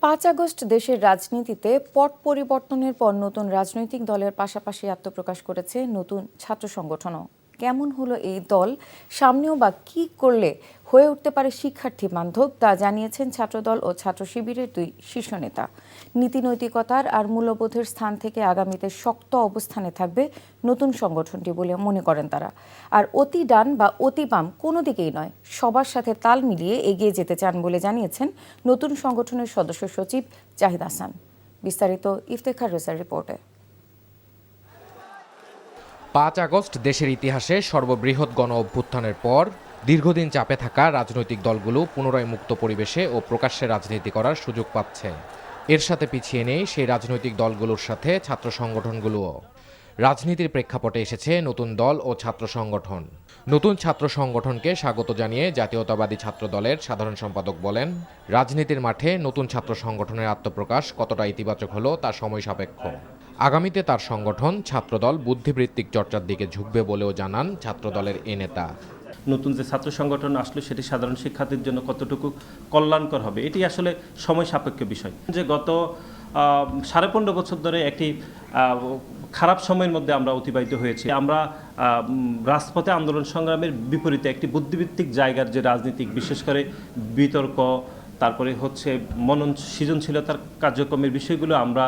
5 August দেশের রাজনীতিতে পট পরিবর্তনের পর নতুন রাজনৈতিক দলের পাশাপাশি আত্মপ্রকাশ করেছে নতুন ছাত্র সংগঠনও। কেমন হলো এই দল, সামনেও বা কী করলে হয়ে উঠতে পারে শিক্ষার্থী বান্ধব, তা জানিয়েছেন ছাত্রদল ও ছাত্র শিবিরের দুই শীর্ষ নেতা। নীতিনৈতিকতার আর মূল্যবোধের স্থান থেকে আগামীতে শক্ত অবস্থানে থাকবে নতুন সংগঠনটি বলে মনে করেন তারা। আর অতি ডান বা অতি বাম কোনো দিকেই নয়, সবার সাথে তাল মিলিয়ে এগিয়ে যেতে চান বলে জানিয়েছেন নতুন সংগঠনের সদস্য সচিব জাহিদ হাসান। বিস্তারিত ইফতেখার রেজার রিপোর্টে। 5 আগস্ট দেশের ইতিহাসে সর্ববৃহৎ গণ অভ্যুত্থানের পর দীর্ঘদিন চাপে থাকা রাজনৈতিক দলগুলো পুনরায় মুক্ত পরিবেশে ও প্রকাশ্যে রাজনীতি করার সুযোগ পাচ্ছে। এর সাথে পিছিয়ে নেই সেই রাজনৈতিক দলগুলোর সাথে ছাত্র সংগঠনগুলোও। রাজনীতির প্রেক্ষাপটে এসেছে নতুন দল ও ছাত্র সংগঠন। নতুন ছাত্র সংগঠনকে স্বাগত জানিয়ে জাতীয়তাবাদী ছাত্র দলের সাধারণ সম্পাদক বলেন, রাজনীতির মাঠে নতুন ছাত্র সংগঠনের আত্মপ্রকাশ কতটা ইতিবাচক হলো তা সময় সাপেক্ষ। আগামীতে তার সংগঠন ছাত্রদল বুদ্ধিবৃত্তিক চর্চার দিকে ঝুঁকবে বলেও জানান ছাত্রদলের এ নেতা। নতুন যে ছাত্র সংগঠন আসলে সেটি সাধারণ শিক্ষার্থীর জন্য কতটুকু কল্যাণকর হবে এটি আসলে সময় সাপেক্ষ বিষয়। যে গত 15.5 বছর ধরে একটি খারাপ সময়ের মধ্যে আমরা অতিবাহিত হয়েছি। আমরা রাজপথে আন্দোলন সংগ্রামের বিপরীতে একটি বুদ্ধিবৃত্তিক জায়গার যে রাজনীতিক, বিশেষ করে বিতর্ক, তারপরে হচ্ছে মনন সৃজনশীলতার কার্যক্রমের বিষয়গুলো আমরা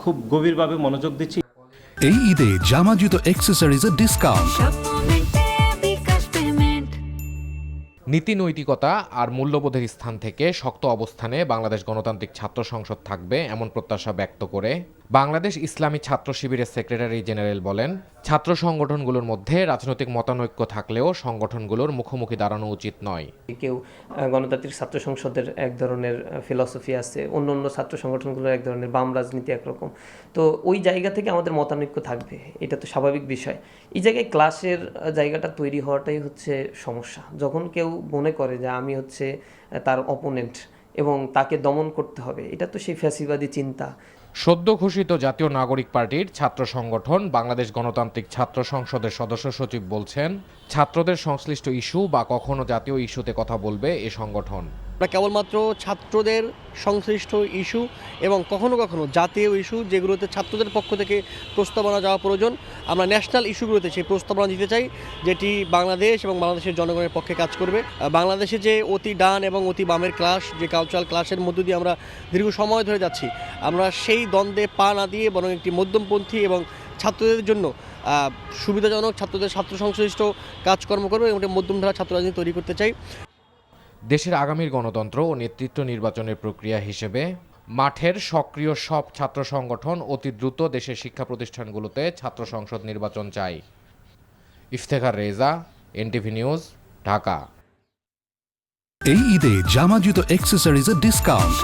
খুব গভীরভাবে মনোযোগ দিচ্ছি। এই ঈদে জামা জুতো অ্যাক্সেসরিজের ডিসকাউন্ট। নীতি নৈতিকতা আর মূল্যবোধের স্থান থেকে শক্ত অবস্থানে বাংলাদেশ গণতান্ত্রিক ছাত্র সংসদ থাকবে এমন প্রত্যাশা ব্যক্ত করে বাংলাদেশ ইসলামী ছাত্র শিবিরের সেক্রেটারি জেনারেল বলেন, ছাত্র সংগঠনগুলোর মধ্যে রাজনৈতিক মতানৈক্য থাকলেও সংগঠনগুলোর মুখোমুখি দাঁড়ানো উচিত নয়। কেউ গণতান্ত্রিক ছাত্র সংসদের এক ধরনের ফিলসফি আছে, অন্য অন্য ছাত্র সংগঠনগুলোর এক ধরনের, বাম রাজনীতি একরকম। তো ওই জায়গা থেকে আমাদের মতানৈক্য থাকবে, এটা তো স্বাভাবিক বিষয়। এই জায়গায় ক্লাসের জায়গাটা তৈরি হওয়াটাই হচ্ছে সমস্যা। যখন কেউ মনে করে যে আমি হচ্ছে তার অপোনেন্ট এবং তাকে দমন করতে হবে, এটা তো সেই ফ্যাসিবাদী চিন্তা। সদ্য ঘোষিত জাতীয় নাগরিক পার্টির ছাত্র সংগঠন বাংলাদেশ গণতান্ত্রিক ছাত্র সংসদের সদস্য সচিব বলছেন, ছাত্রদের সংশ্লিষ্ট ইস্যু বা কখনো জাতীয় ইস্যুতে কথা বলবে এ সংগঠন। আমরা কেবলমাত্র ছাত্রদের সংশ্লিষ্ট ইস্যু এবং কখনো কখনো জাতীয় ইস্যু যেগুলোতে ছাত্রদের পক্ষ থেকে প্রস্তাবনা যাওয়া প্রয়োজন, আমরা ন্যাশনাল ইস্যুগুলোতে সেই প্রস্তাবনা দিতে চাই, যেটি বাংলাদেশ এবং বাংলাদেশের জনগণের পক্ষে কাজ করবে। বাংলাদেশে যে অতি ডান এবং অতি বামের ক্লাশ, যে কালচারাল ক্লাশের মধ্য দিয়ে আমরা দীর্ঘ সময় ধরে যাচ্ছি, আমরা সেই দ্বন্দ্বে পা না দিয়ে বরং একটি মধ্যমপন্থী এবং ছাত্রদের জন্য সুবিধাজনক, ছাত্রদের ছাত্র সংশ্লিষ্ট কাজকর্ম করবে এবং একটি মধ্যমধারা ছাত্র রাজনীতি তৈরি করতে চাই। দেশের আগামীর গণতন্ত্র ও নেতৃত্ব নির্বাচনের প্রক্রিয়া হিসেবে মাঠের সক্রিয় সব ছাত্র সংগঠন অতি দ্রুত দেশের শিক্ষা প্রতিষ্ঠানগুলোতে ছাত্র সংসদ নির্বাচন চাই। Iftekhar Reza, NTV news, Dhaka. এই ঈদে জামা জুতো অ্যাক্সেসরিজের ডিসকাউন্ট।